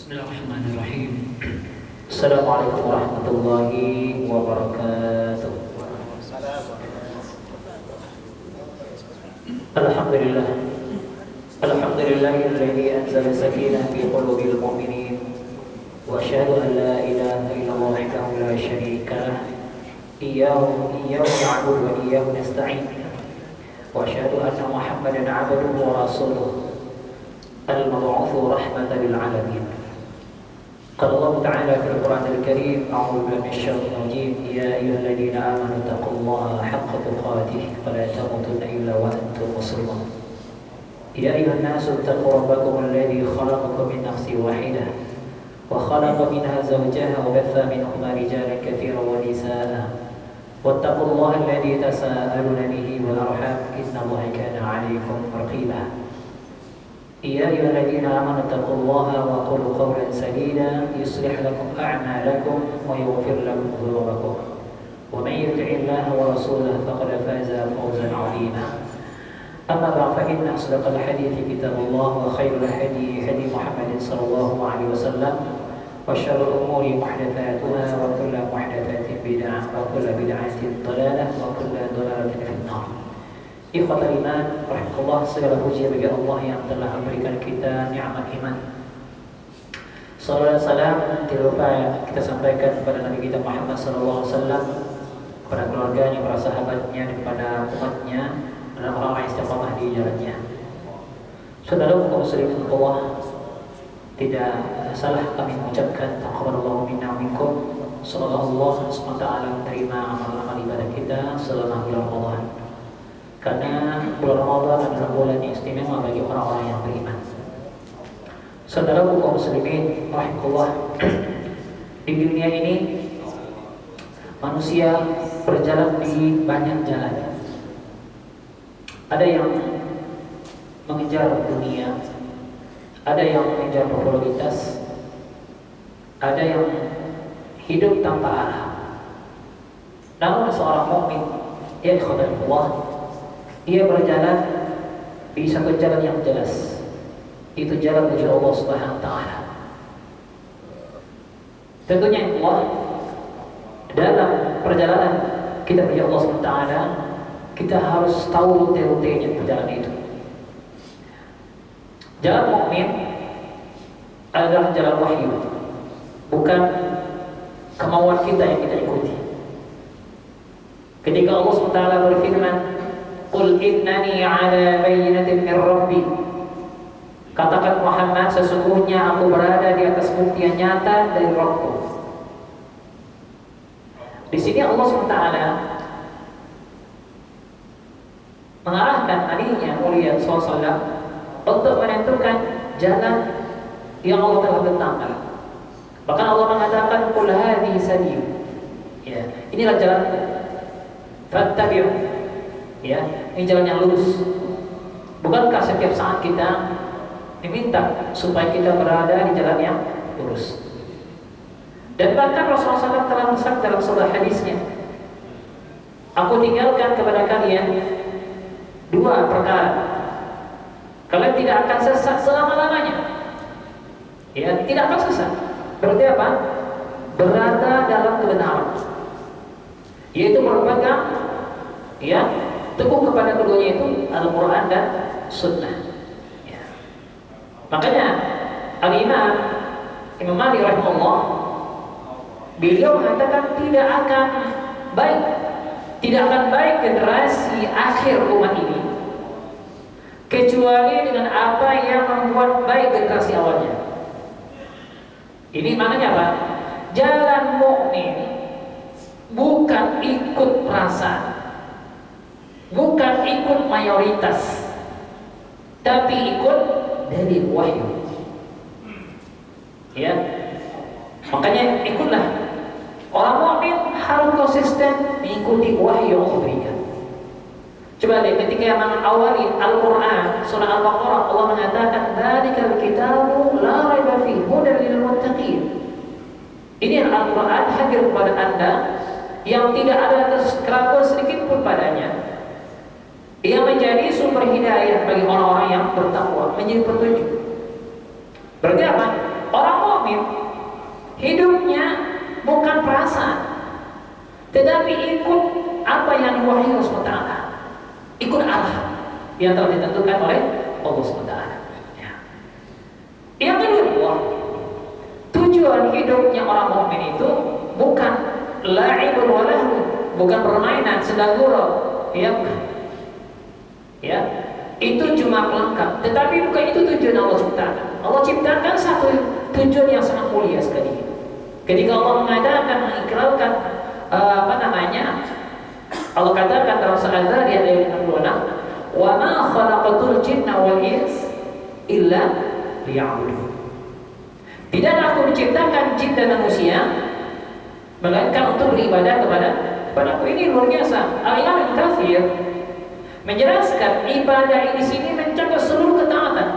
Bismillahirrahmanirrahim. Assalamualaikum warahmatullahi wabarakatuh. Alhamdulillah. Alhamdulillahilladzi anzala sakinah fi qulubil mu'minin wa asyhadu an la ilaha illallah wahdahu la syarika lah. Iyyahu na'budu wa iyyahu nasta'in. Wa asyhadu anna Muhammadan 'abduhu wa rasuluh al-mab'utsu rahmatan lil 'alamin. قال الله تعالى في القرآن الكريم أعوذ بالله من الشيطان الرجيم يا أيها الذين آمنوا اتقوا الله حق تقاته ولا تموتن إلا وأنتم مسلمون يا أيها الناس اتقوا ربكم الذي خلقكم من نفس واحدة وخلق منها زوجها وبث منهما رجالا كثيرا ونساء واتقوا الله الذي تساءلون به والأرحام إن الله كان عليكم رقيبا يا أيها الذين آمنوا اتقوا الله وقولوا قولا سديدا يصلح لكم أعمالكم ويغفر لكم ذنوبكم ومن يطع الله ورسوله فقد فاز فوزا عظيما أما بعد فإن أصدق الحديث كتاب الله وخير الهدي هدي محمد صلى الله عليه وسلم وشر الأمور محدثاتها وكل محدثة بدعة وكل بدعة ضلالة وكل ضلالة في النار. Ikhwatal iman, rahmatullah, segala puji bagi Allah yang telah memberikan kita nikmat iman. Salawat salam tidak lupa kita sampaikan kepada Nabi kita Muhammad sallallahu alaihi wasallam, kepada keluarganya, para sahabatnya, dan kepada umatnya dan orang-orang yang istiqamah di jalannya. Saudara kaum muslimin Allah, tidak salah kami mengucapkan taqabbalallahu minna wa minkum. Semoga Allah SWT menerima amal-amal ibadah kita selama bulan Ramadan. Karena bulan Ramadan adalah bulan yang istimewa bagi orang-orang yang beriman. Saudara kaum muslimin rahimahullah, di dunia ini manusia berjalan di banyak jalan. Ada yang mengejar dunia, ada yang mengejar popularitas, ada yang hidup tanpa arah. Namun seorang mukmin, ya ikhwanallah, ia berjalan di satu jalan yang jelas. Itu jalan menuju Allah Subhanahu wa taala. Tentunya Allah, dalam perjalanan kita menuju Allah Subhanahu wa taala, kita harus tahu rute-rutenya perjalanan itu. Jalan mukmin adalah jalan wahyu, bukan kemauan kita yang kita ikuti. Ketika Allah Subhanahu wa taala berfirman, Qul innani ala bayyinatin min Rabbi. Katakan Muhammad, sesungguhnya aku berada di atas bukti yang nyata dari Rabbku. Di sini Allah SWT mengarahkan Nabi-Nya mulia SAW untuk menentukan jalan yang Allah telah tetapkan. Bahkan Allah mengatakan Qul hadhihi sabil. Ya, inilah jalanku. Fattabi'u. Ya, ini jalan yang lurus. Bukankah setiap saat kita diminta supaya kita berada di jalan yang lurus? Dan bahkan Rasulullah SAW telah bersabda dalam sebuah hadisnya, aku tinggalkan kepada kalian dua perkara, kalian tidak akan sesat selama-lamanya. Ya, tidak akan sesat. Berarti apa? Berada dalam kebenaran, yaitu berpegang, ya, teguh kepada keduanya itu Al-Quran dan Sunnah. Ya. Makanya Al-Imam Imam Malik rahimahullah, beliau mengatakan tidak akan baik generasi akhir umat ini kecuali dengan apa yang membuat baik generasi awalnya. Ini maknanya apa? Jalan mukmin bukan ikut perasaan, bukan ikut mayoritas, tapi ikut dari wahyu. Ya, makanya ikutlah. Orang mukmin harus konsisten mengikuti wahyu yang Allah berikan. Coba lihat ketika yang awali Al-Quran surah Al-Baqarah, Allah mengatakan dzalikal kitabu la raiba fihi hudan lil muttaqin. Ini Al-Quran hadir kepada Anda yang tidak ada keraguan sedikit pun padanya. Ia menjadi sumber hidayah bagi orang-orang yang bertakwa, menjadi petunjuk. Berarti apa? Orang mukmin Hidupnya bukan perasaan, tetapi ikut apa yang diwahyai Allah SWT. Ikut arah yang telah ditentukan oleh Allah SWT. Ya. Yang kedua, tujuan hidupnya orang mukmin itu bukan la'ibun wa lahwun, bukan permainan sedang gurau, ya. Ya, itu cuma pelengkap, tetapi bukan itu tujuan Allah ciptakan. Allah ciptakan satu tujuan yang sangat mulia sekali. Ketika Allah mengatakan, mengikrarkan Allah katakan dalam surah Al-Zariyat ayat 66, "Wa ma khalaqatul jinna wal ins illa liya'budun." Tidaklah aku menciptakan jin dan manusia melainkan untuk beribadah kepadaku. Ini luar biasa. Al-Imam Ibnu Katsir menjelaskan ibadah ini sini mencakup seluruh ketaatan,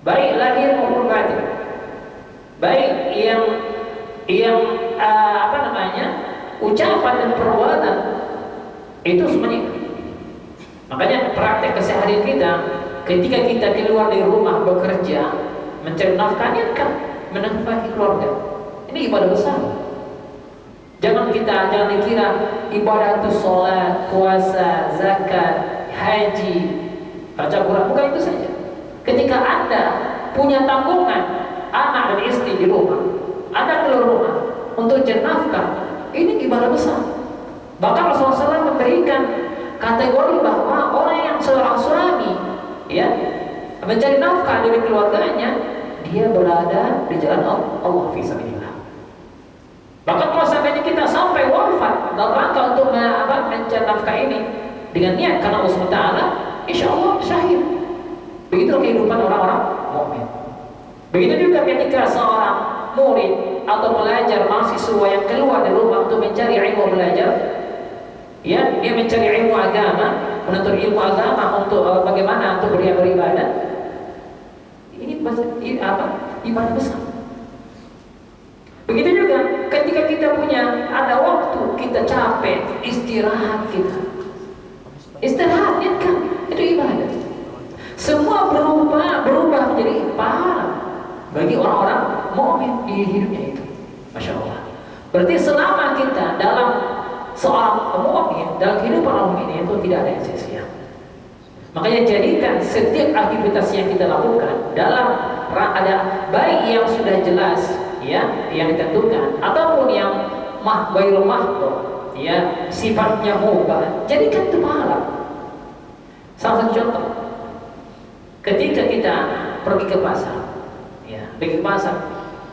baik lahir maupun batin, baik yang ucapan dan perbuatan, itu semuanya. Makanya praktek keseharian kita, ketika kita keluar dari rumah bekerja, mencari nafkah, kan menafkahi keluarga. Ini ibadah besar. Jangan dikira ibadah itu sholat, puasa, zakat, haji, baca Quran, bukan itu saja. Ketika Anda punya tanggungan anak dan istri di rumah, Anda keluar rumah untuk mencari nafkah, ini ibadah besar. Bahkan Rasulullah SAW memberikan kategori bahwa orang yang seorang suami, ya, mencari nafkah dari keluarganya, dia berada di jalan Allah fisabilillah. Bahkan kalau seandainya kita sampai wafat dalam rangka untuk mencari nafkah ini dengan niat karena Allah SWT, insya Allah syahid. Begitu kehidupan orang-orang mukmin. Begitu juga ketika seorang murid atau pelajar mahasiswa yang keluar dari rumah untuk mencari ilmu belajar, ya, dia mencari ilmu agama, menuntut ilmu agama untuk bagaimana untuk beribadah. Ini ibadah besar. Begitu juga ketika kita ada waktu, kita capek, istirahat kita. Istirahat kan itu ibadah. Semua berubah menjadi pahala bagi orang-orang mukmin di hidupnya itu. Masya Allah. Berarti selama kita dalam seorang mukmin, dalam kehidupan orang mukmin itu tidak ada yang sia-sia. Makanya jadikan setiap aktivitas yang kita lakukan dalam ada baik yang sudah jelas, ya, yang ditentukan, ataupun yang ghairul mahdhur, ya, sifatnya mubah, jadikan itu pahala. Salah satu contoh, ketika kita pergi ke pasar, ya, pergi ke pasar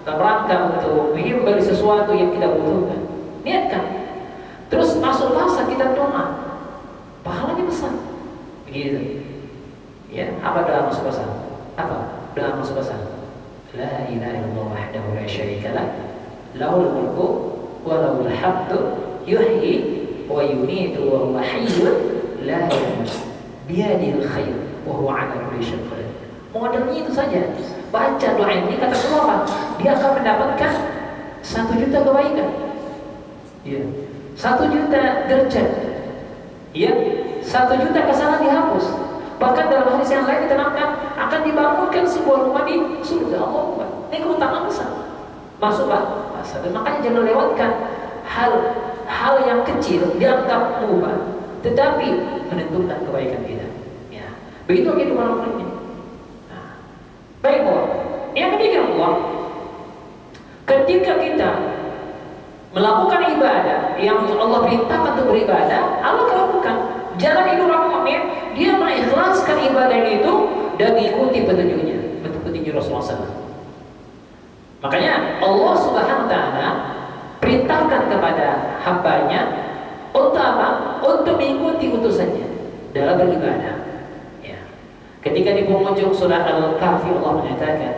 dalam rangka untuk membeli sesuatu yang kita butuhkan, niatkan. Terus masuk pasar kita doa, pahalanya besar. Begitu. Ya, apa doa masuk pasar? Apa doa masuk pasar? La ilaha illallah wahdahu la syarika lah, lahul mulku wa lahul hamdu, yuhyi wa yumiitu wa huwa hayyun la yamut, biyadihil khair wa huwa 'ala kulli syai'in qadir. Modalnya itu saja. Baca doa ini, kata Allah, dia akan mendapatkan 1 juta kebaikan. Ya. 1 juta derajat. Ya. 1 juta kesalahan dihapus. Bahkan dalam hadis yang lain diterangkan akan dibangunkan sebuah rumah di surga. Allah. Ini keutamaan besar. Masuk pasar. Dan makanya jangan lewatkan hal yang kecil dianggap mubah, tetapi menentukan kebaikan kita. Ya. Begitu kehidupan orang ini. Nah. Baik, Allah. Yang ketiga, Allah, ketika kita melakukan ibadah yang Allah perintahkan untuk beribadah, Allah akan lakukan. Jalan hidup orang mukmin, dia mengikhlaskan ibadah itu dan mengikuti petunjuknya, petunjuk Rasulullah SAW. Makanya Allah Subhanahu wa Ta'ala perintahkan kepada hambanya untuk apa? Untuk mengikuti utusannya dalam beribadah. Ya. Ketika di penghujung surah Al-Kahfi Allah menyatakan,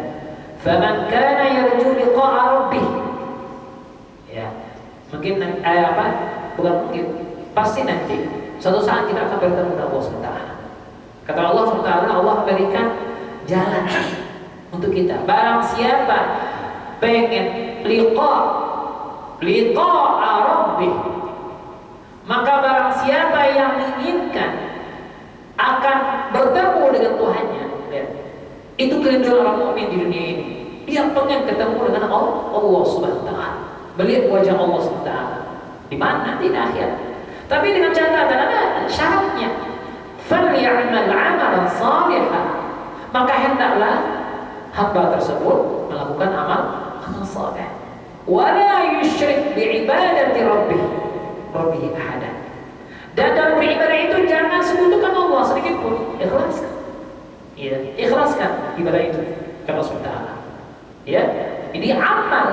"Faman kana yarju liqa'a rabbih." Ya. Mungkin bukan mungkin, pasti nanti suatu saat kita akan bertemu dengan Allah SWT. Kata Allah SWT, Allah memberikan jalan untuk kita. Barang siapa pengen liqa'a rabbih, maka barang siapa yang menginginkan akan bertemu dengan Tuhannya, ya, itu kerinduan orang mukmin di dunia ini. Dia pengen ketemu dengan Allah Subhanahu wa taala. Melihat wajah Allah Subhanahu wa taala. Di mana? Di akhirat. Tapi dengan catatan ada syaratnya. Falyamal 'amalan shalihan. Maka hendaklah hamba tersebut melakukan amal saleh. Wala yusyrik bi'ibadati rabbih ahada. Dan dalam beribadah itu jangan sekutukan Allah sedikit pun. Ikhlaskan. Ya, ikhlaskan ibadah itu kepada Allah SWT. Ya, ini amal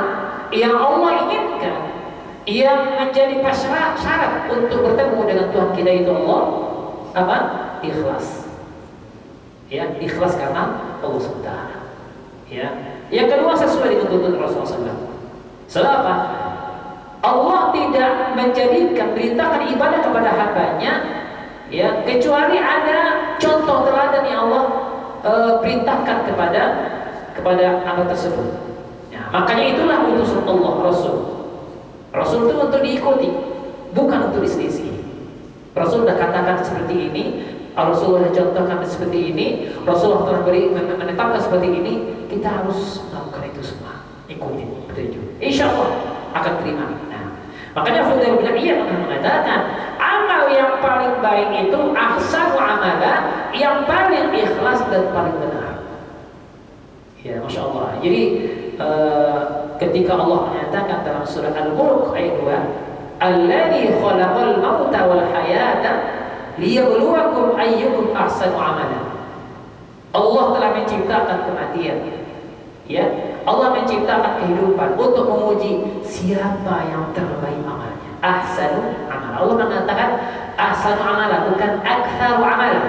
yang Allah inginkan, yang menjadi syarat untuk bertemu dengan Tuhan kita itu Allah apa? Ikhlas. Ya, ikhlas karena Allah SWT. Ya. Yang kedua sesuai dengan tuntunan Rasulullah SAW. Sebab apa? Allah tidak menjadikan perintahkan ibadah kepada hambanya ya kecuali ada contoh teladan yang Allah perintahkan kepada hamba tersebut. Ya, makanya itulah utusan Allah Rasul. Rasul itu untuk diikuti, bukan untuk diselisih. Rasul sudah katakan seperti ini, Rasulullah sudah contohkan seperti ini, Rasulullah telah menetapkan seperti ini, kita harus melakukan itu semua, ikuti petunjuk. Insya Allah akan terima. Makanya Fudail bin Iyad mengatakan amal yang paling baik itu ahsanu amala, yang paling ikhlas dan paling benar. Ya, Masya Allah. Jadi ketika Allah menyatakan dalam surah Al-Mulk ayat 2, alladzi khalaqal mauta wal hayata liyabluwakum ayyukum ahsanu amala. Allah telah menciptakan kematian. Ya, Allah menciptakan kehidupan untuk menguji siapa yang terbaik amalnya. Ahsanu amal. Allah mengatakan ahsanu amala, bukan aktsaru amala.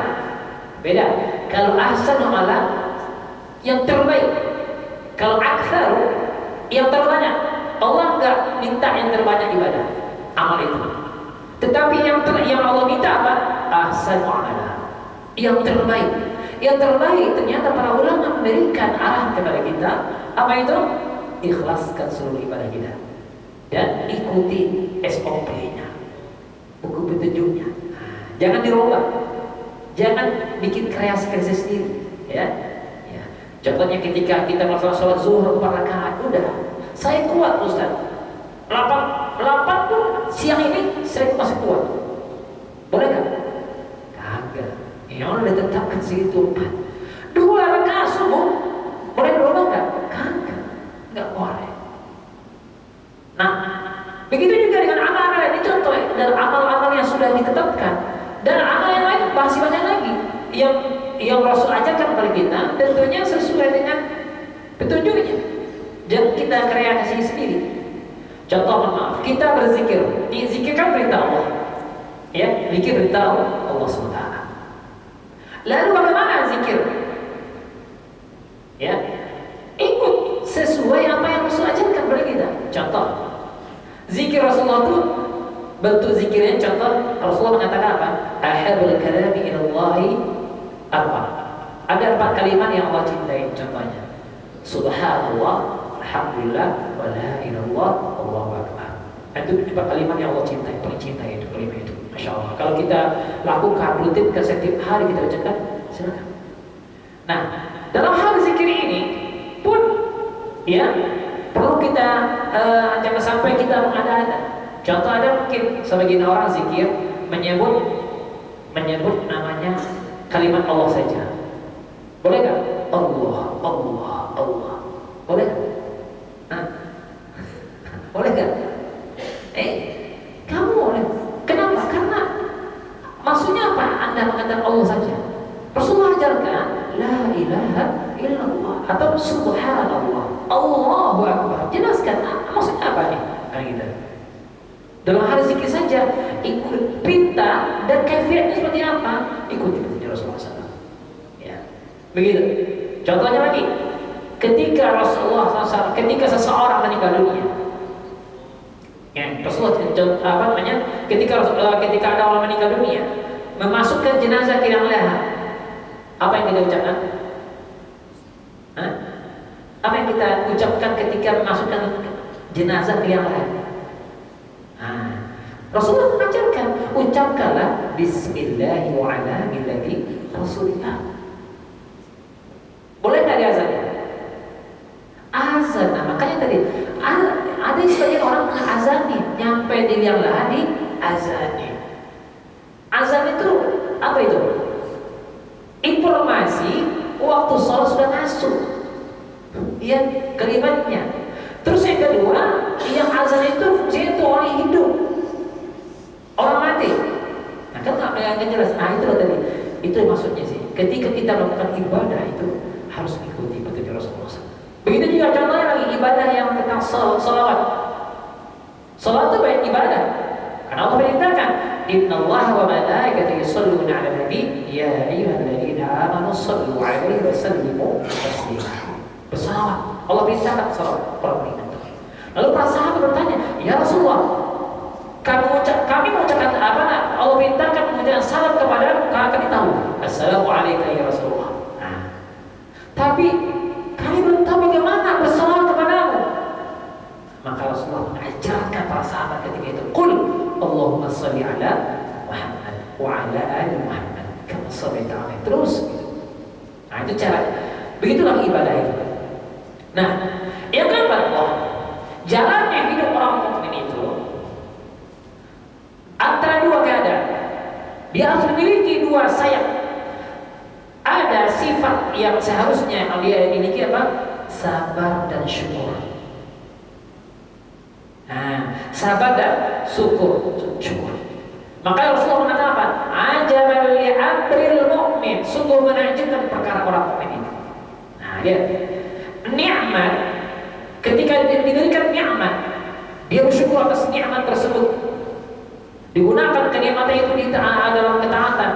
Beda. Kalau ahsanu amala yang terbaik. Kalau aktsaru yang terbanyak. Allah enggak minta yang terbanyak ibadah amal itu. Tetapi yang Allah minta apa? Ahsanu amala. Yang terbaik. Yang terbaik ternyata para ulama memberikan arahan kepada kita apa itu? Ikhlaskan seluruh ibadah kita dan ikuti SOP-nya, buku petunjuknya. Jangan dirubah, jangan bikin kreasi sendiri. Ya. Contohnya ketika kita melaksanakan sholat zuhur 4 rakaat, udah saya kuat Ustaz. 8 pun siang ini saya masih kuat. Boleh nggak? Kagak. Yang udah ditetapkan segitu 4. 2 rakaat subuh boleh berubah nggak? Kagak, nggak boleh. Nah, begitu juga dengan amal-amal ini contoh dan amal-amal yang sudah ditetapkan dan amal yang lain masih banyak lagi yang Rasul ajarkan kepada kita, tentunya sesuai dengan petunjuknya. Jangan kita kreasi sendiri. Contoh, maaf, kita berzikir. Zikir kan perintah Allah. Ya, zikir perintah Allah SWT. Lalu bagaimana zikir? Ya, ikut sesuai apa yang Rasul ajarkan kepada kita. Contoh, zikir Rasulullah itu bentuk zikirnya. Contoh, Rasulullah mengatakan apa? Ahabul kalami ilallahi arba. Ada 4 kalimat yang Allah cintai. Contohnya, Subhanallah, Alhamdulillah, wa la ilaha illallah, Allahu akbar. Itu 4 kalimat yang Allah cintai, paling cintai itu kalimat itu. Masya Allah. Kalau kita lakukan rutin ke setiap hari kita ucapkan, silakan. Nah, dalam hal zikir ini pun, ya perlu kita jangan sampai kita mengada-ada. Contoh, ada mungkin sebagian orang zikir menyebut namanya kalimat Allah saja. Boleh nggak? Allah, Allah, Allah. Boleh nggak? Boleh nggak? Kamu boleh. Kenapa? Karena maksudnya apa? Anda mengatakan Allah saja. Rasulullah ajarkan la ilaha illallah atau subhanallah, Allahu akbar. Jelaskan maksudnya apa nih? Gitu. Dalam hal zikir saja, ikut perintah dan kaifiatnya seperti apa? Ikuti petunjuk Rasulullah SAW. Ya, begitu. Contohnya lagi, ketika Rasulullah SAW, ketika seseorang meninggal dunia, ya, Rasulullah apa namanya? Ketika ada orang meninggal dunia, memasukkan jenazah ke liang lahat, apa yang kita ucapkan? Apa yang kita ucapkan ketika memasukkan jenazah ke liang lahat? Rasulullah mengajarkan, ucapkanlah Bismillahi wa ala millati Rasulillah. Boleh nggak diazankan? azan. Nah, makanya tadi ada sebagian orang mengazani, nyampe di liang lahat di azani. Azan itu apa itu? Informasi waktu sholat sudah masuk. Iya, kalimatnya. Terus yang kedua, yang azan itu fungsinya itu orang hidup, orang mati. Nah kan nggak jelas. Nah itu tadi, itu maksudnya sih. Ketika kita melakukan ibadah itu harus mengikuti petunjuk Rasulullah. Begitu juga contohnya lagi ibadah yang tentang salawat. Salat itu baik ibadah. Karena Allah perintahkan, Innallaha wa malaikatahu yusholluna 'alan nabi, ya ayyuhalladzina amanu shallu 'alaihi wa sallimu taslima. Bersalawat. Allah perintahkan salawat para beriman. Lalu para sahabat bertanya, ya Rasulullah, kami mengucapkan apa? Allah perintahkan mengucapkan salam kepada kami tahu. Assalamualaikum ya Rasulullah. Nah, tapi kami belum tahu bagaimana bersalawat kepadamu. Maka Rasulullah mengajarkan para sahabat ketika itu, Qul Allahumma sholli ala Muhammad wa ala ali Muhammad kama shallaita alaihi. Terus gitu. Nah, itu caranya. Begitulah ibadah itu. Nah, yang keempat, jalannya hidup orang mukmin itu antara dua keadaan. Dia harus memiliki dua sayap. Ada sifat yang seharusnya dia miliki apa? Sabar dan syukur. Nah, sabar dan syukur. Maka Rasulullah mengatakan apa? Ajaban li amril mu'min. Sungguh menakjubkan perkara orang mukmin itu. Nah, dia nikmat, ketika dia diberikan nikmat, dia bersyukur atas nikmat tersebut. Digunakan kenikmatan itu di dalam ketaatan.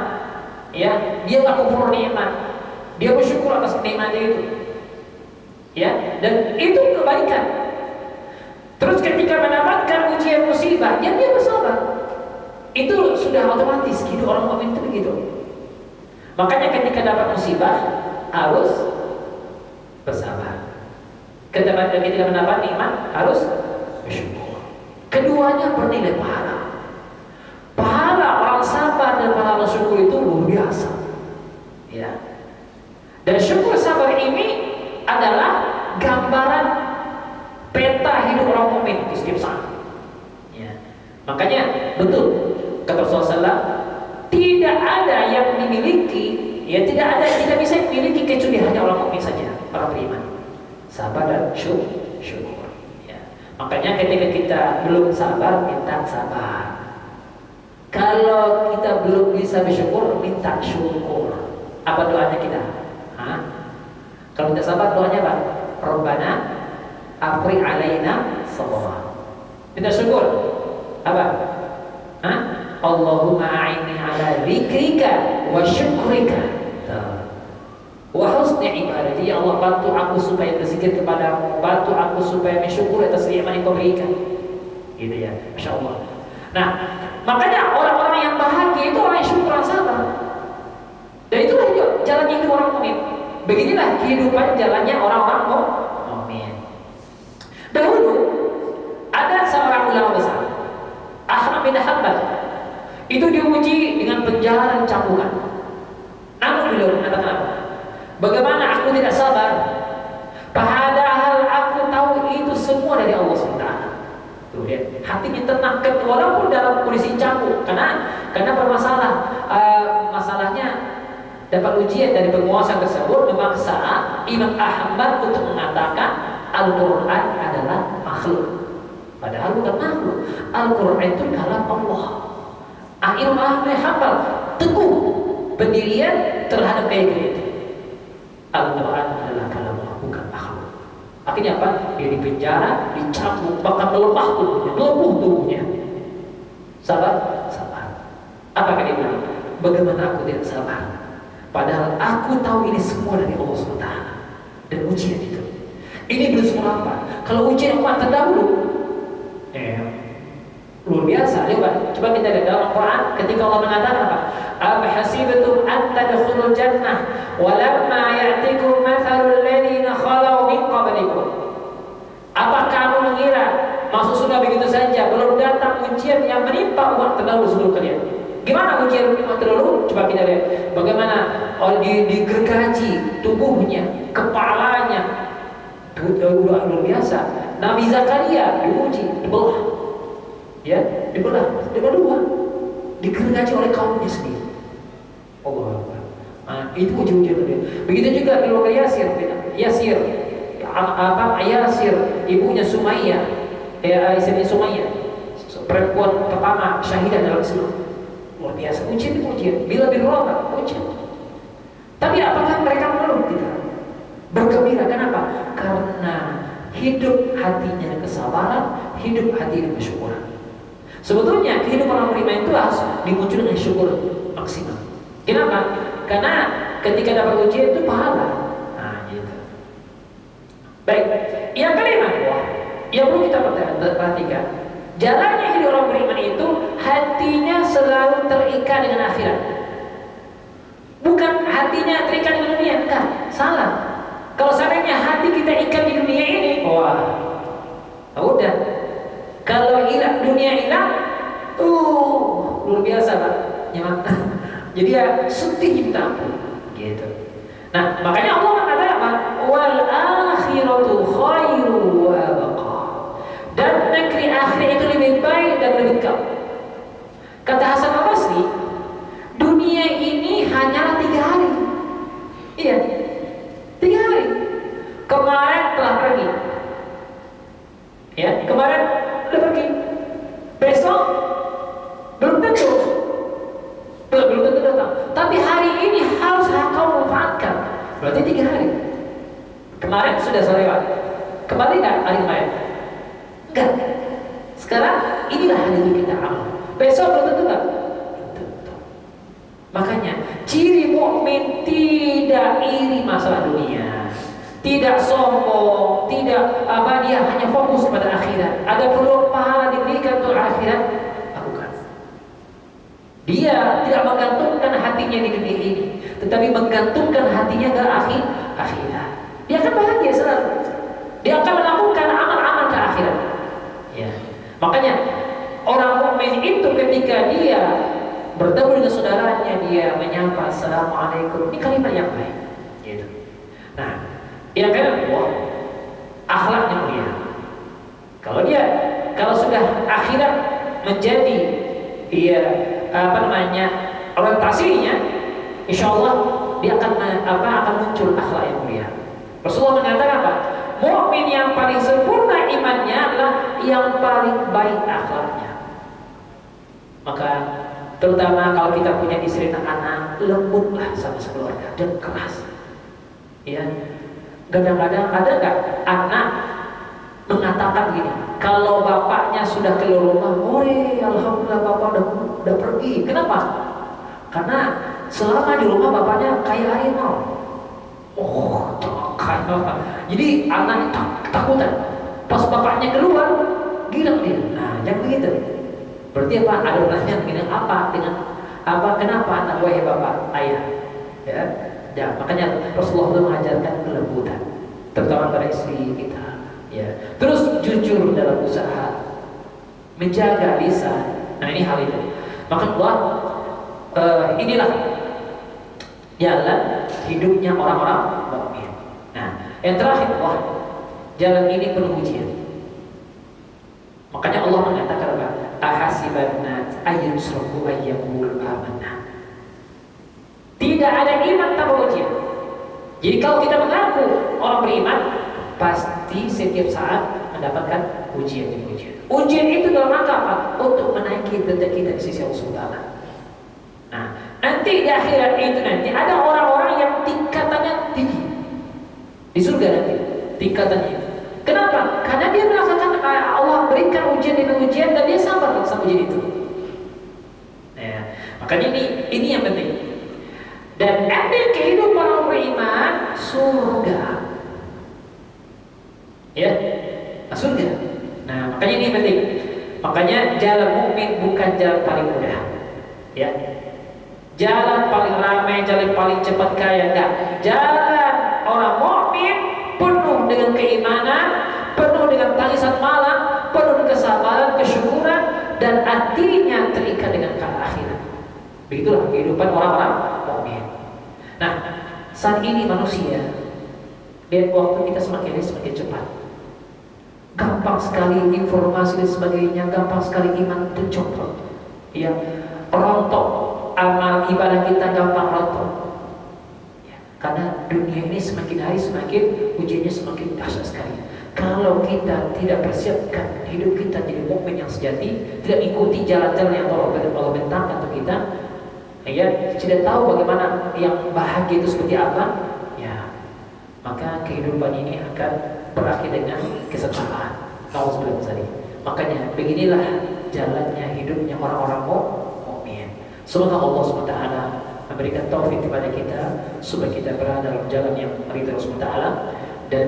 Ya, dia tak kufur nikmat. Dia bersyukur atas nikmatnya itu. Ya, dan itu kebaikan. Terus ketika mendapatkan ujian musibah, ya dia bersabar. Itu sudah otomatis hidup orang mukmin itu begitu. Makanya ketika dapat musibah harus bersabar. Ketika mendapat nikmat harus bersyukur. Keduanya bernilai pahala. Pahala orang sabar dan pahala syukur itu luar biasa. Ya. Dan syukur sabar ini adalah gambaran peta hidup orang mukmin di setiap saat. Ya. Makanya betul kata Rasulullah, tidak ada yang dimiliki, ya tidak bisa dimiliki kecuali hanya orang mukmin saja, orang beriman. Sabar dan syukur. Ya. Makanya ketika kita belum sabar, minta sabar. Kalau kita belum bisa bersyukur, minta syukur. Apa doanya kita? Hah? Kalau kita sabar, doanya apa? Rabbana afrigh alaina sabra. Minta syukur. Apa? Hah? Allahumma a'inni ala dzikrika wa syukrika wa husni ibadati. Ya Allah, bantu aku supaya berzikir kepadamu, bantu aku supaya bersyukur atas nikmat yang Kau berikan. Gitu ya, Masya Allah. Nah, makanya orang-orang yang bahagia itu orang yang syukur dan sabar. Dan itulah jalan hidup orang mukmin. Beginilah kehidupan jalannya orang-orang mukmin. Dahulu ada seorang ulama besar, Ahmad bin Hanbal. Itu diuji dengan penjara dan cambukan. Namun beliau mengatakan apa? Bagaimana aku tidak sabar? Padahal aku tahu itu semua dari Allah SWT. Tuh ya, hatinya tenang walaupun dalam kondisi cambuk. Karena bermasalah. Masalahnya dapat ujian dari penguasa tersebut memaksa Imam Ahmad untuk mengatakan Al-Quran adalah makhluk. Padahal bukan makhluk. Al-Quran itu kalam Allah. Imam Ahmad bin Hanbal teguh pendirian terhadap keyakinan itu. Al-Quran adalah kalam Allah, bukan makhluk. Akhirnya apa? Dia dipenjara, dicambuk, bahkan melemah tubuhnya, lumpuh tubuhnya. Sabar. Apa yang dia bilang? Bagaimana aku tidak sabar? Padahal aku tahu ini semua dari Allah SWT. Dan ujian itu, ini belum semua apa? Kalau ujian umat terdahulu, luar biasa. Coba kita lihat dalam Al-Quran ketika Allah mengatakan apa? Abhasibatum an tadkhulul jannah walamma ya'tikum mathalul ladzina khalau min qablikum. Apa kamu mengira masuk surga begitu saja, belum datang ujian yang menimpa umat terdahulu sebelum kalian? Gimana ujian umat terdahulu? Coba kita lihat bagaimana digergaji tubuhnya, kepalanya, Udah luar biasa. Nabi Zakaria diuji, dibelah, ya, dibelah dua, digergaji oleh kaumnya sendiri. Allah Akbar. Nah, itu uji-ujian dia. Begitu juga keluarga Yasir, Yasir, ibunya Sumayyah, istrinya Sumayyah, perempuan pertama syahidah dalam Islam. Luar biasa, ujian. Bila birroka, ujian. Tapi apakah mereka mengeluh? Tidak. Bergembira, kenapa? Karena hidup hatinya dengan kesabaran, hidup hati dengan kesyukuran. Sebetulnya kehidupan orang beriman itu harus dimuncul dengan syukur maksimal. Kenapa? Karena ketika dapat ujian itu pahala. Nah, gitu. Baik, yang kelima, yang perlu kita perhatikan, jalannya hidup orang beriman itu hatinya selalu terikat dengan akhirat. Bukan hatinya terikat dengan dunia, enggak, salah. Kalau seandainya hati kita ikat di dunia ini, udah. Kalau hilang dunia hilang, luar biasa Pak. Jadi ya sedih minta ampun, gitu. Nah, makanya Allah mengatakan apa? Wal akhiratu khairu wa abqa. Dan negeri akhirat itu lebih baik dan lebih kekal. Kata Hasan Al-Basri, dunia ini hanyalah 3 hari. Iya, 3 hari. Kemarin telah pergi. Ya, kemarin udah pergi. Besok belum tentu datang. Tapi hari ini harus kau manfaatkan. Berarti 3 hari. Kemarin sudah selewat. Kembali nggak hari kemarin? Enggak. Sekarang inilah hari ini kita amal. Besok belum tentu nggak? Makanya ciri mukmin tidak iri masalah dunia, tidak sombong, tidak dia hanya fokus pada akhirat. Ada perlu pahala diberikan untuk akhirat, lakukan. Dia tidak menggantungkan hatinya di dunia ini, tetapi menggantungkan hatinya ke akhirat. Dia akan bahagia selalu. Dia akan melakukan amal-amal ke akhirat. Ya. Makanya orang mukmin itu ketika dia bertemu dengan saudaranya, dia menyapa assalamualaikum, ini kalimat yang baik, gitu. Nah, yang kedua, akhlaknya mulia. Kalau sudah akhirat menjadi orientasinya, insya Allah dia akan muncul akhlak yang mulia. Rasulullah mengatakan apa? Mukmin yang paling sempurna imannya adalah yang paling baik akhlaknya. Maka terutama kalau kita punya istri dan anak, lembutlah sama keluarga dan keras. Ya, kadang-kadang ada nggak anak mengatakan gini, kalau bapaknya sudah keluar rumah, alhamdulillah bapak udah pergi. Kenapa? Karena selama di rumah bapaknya kayak harimau. Jadi anak takutan. Pas bapaknya keluar, girang dia. Nah, jangan begitu. Berarti apa? Ada pertanyaan dengan apa? Kenapa anak wahai bapak, ayah? Ya, makanya Rasulullah mengajarkan kelembutan, terutama pada istri kita. Ya, terus jujur dalam usaha, menjaga lisan. Nah, ini hal itu. Maka inilah jalan hidupnya orang-orang mukmin. Nah, yang terakhir, jalan ini penuh ujian. Makanya Allah mengatakan apa? Ahasiban nas ayyusraku ayyaqulu amanna. Tidak ada iman tanpa ujian. Jadi kalau kita mengaku orang beriman, pasti setiap saat mendapatkan ujian demi ujian. Ujian itu dalam rangka apa? Untuk menaiki derajat kita di sisi Allah Subhanahu wa taala. Nah, nanti di akhirat itu nanti ada orang-orang yang tingkatannya tinggi di surga nanti tingkatannya itu. Kenapa? Karena dia melakukan Allah berikan ujian demi ujian dan dia sabar sama ujian itu. Nah, makanya ini yang penting. Dan ending kehidupan orang beriman surga. Ya, surga. Nah, makanya ini penting. Makanya jalan mukmin bukan jalan paling mudah. Ya. Jalan paling ramai, jalan paling cepat kaya, enggak. Jalan orang mukmin penuh dengan keimanan, penuh dengan tangisan malam, penuh dengan kesabaran, kesyukuran, dan hatinya terikat dengan akhirat. Begitulah kehidupan orang-orang mukmin. Nah, saat ini manusia Lihat waktu kita semakin cepat. Gampang sekali informasi dan sebagainya, gampang sekali iman tercopot. Ya, rontok amal ibadah kita gampang rontok. Ya, karena dunia ini semakin hari semakin ujiannya semakin dahsyat sekali. Kalau kita tidak persiapkan hidup kita jadi mukmin yang sejati, tidak ikuti jalan-jalan yang Allah bentangkan untuk kita, ya, tidak tahu bagaimana yang bahagia itu seperti apa, ya, maka kehidupan ini akan berakhir dengan kesengsaraan. Makanya beginilah jalannya hidupnya orang-orang mukmin. Semoga Allah SWT memberikan taufik kepada kita supaya kita berada dalam jalan yang ridha Allah SWT, dan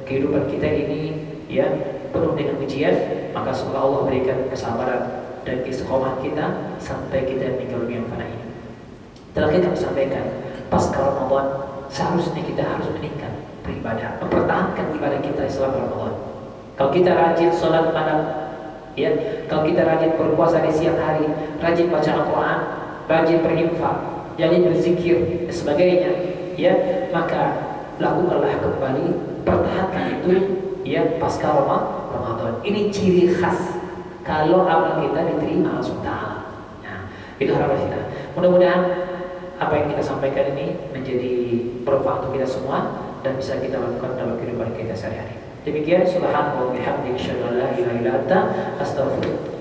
kehidupan kita ini ya penuh dengan ujian. Maka semoga Allah berikan kesabaran dan istiqomah kita sampai kita meninggal dunia yang fana ini. Terakhir kami sampaikan, pasca Ramadan seharusnya kita harus meningkat beribadah, mempertahankan ibadah kita selama Ramadan. Kalau kita rajin sholat malam, ya, kalau kita rajin berpuasa di siang hari, rajin baca Al-Quran, rajin berinfak, rajin berzikir dan sebagainya, ya, maka lakukanlah kembali, pertahankan itu, ya, pasca Ramadan. Ini ciri khas kalau amal kita diterima Allah SWT. Nah, itu harapan kita. Mudah-mudahan apa yang kita sampaikan ini menjadi bermanfaat untuk kita semua dan bisa kita lakukan dalam kehidupan kita sehari-hari. Demikian, subhanallah wa bihamdihi, asyhadu an la ilaha illa anta, astaghfirullah.